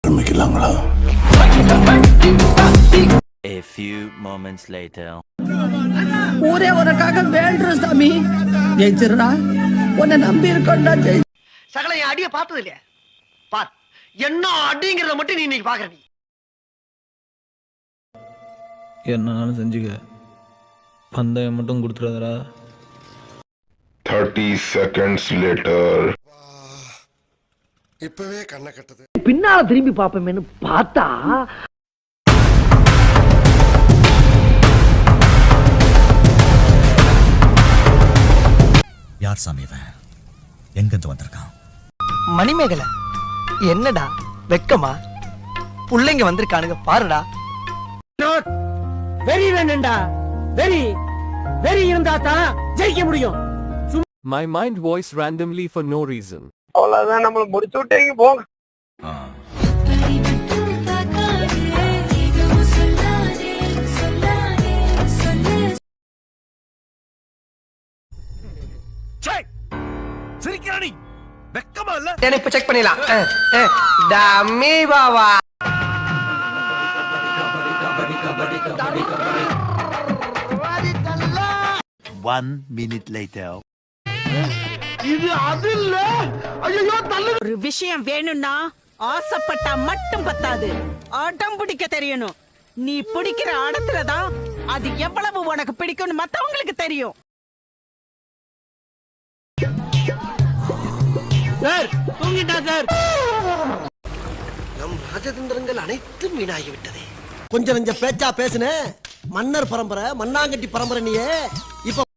ஆரம்பிக்கலாங்களா? A few moments later. ஊரே உனக்காக வேண்டுறோம் சாமி, ஜெயிச்சிடுறா. உன்னை நம்பி இருக்கோம்டா. சகல என் அடிய பார்த்தது இல்லையா? பார், என்ன அடிங்கிறத மட்டும் நீ இன்னைக்கு பாக்குற. நீ என்னன்னாலும் செஞ்சுக்க, பந்தயம் மட்டும் கொடுத்துடாதடா. 30 seconds later. இப்பவே கண்ணை கட்டுது. பின்னால திரும்பி பாப்போமேன்னு பார்த்தா யார் சாமி இவன்? எங்கிருந்து வந்திருக்கான்? மணிமேகலை, என்னடா வெக்கமா? புள்ளைங்க வந்திருக்கானுங்க பாருடா. வெறி வேணும்டா, வெறி வெறி இருந்தா தான் ஜெயிக்க முடியும். My mind voice randomly for no reason. அவ்வளவுதான், நம்மள முடிச்சு விட்டீங்க போங்க. சிரிக்கிறானி, வெக்கமா இல்ல? இப்ப செக் பண்ணிடலாம். டம்மி பாவா. One minute later. இது அது இல்ல. ஐயோ தள்ளு. ஒரு விஷயம் வேணும்னா ஆசைப்பட்டா மட்டும் பத்தாது, ஆட்டம் பிடிக்க தெரியணும். நீ பிடிக்கிற ஆடத்துலதான் அது எவ்வளவு உனக்கு பிடிக்கும்னு மத்தவங்களுக்கு தெரியும். சார் தூங்கிட்டா சார். நம் ராஜதந்திரங்கள் அனைத்தும் வீணாகி விட்டதே. கொஞ்சம் நெஞ்ச பேச்சா பேசுன மன்னர் பரம்பரை, மண்ணாங்கட்டி பரம்பரை. நீயே இப்ப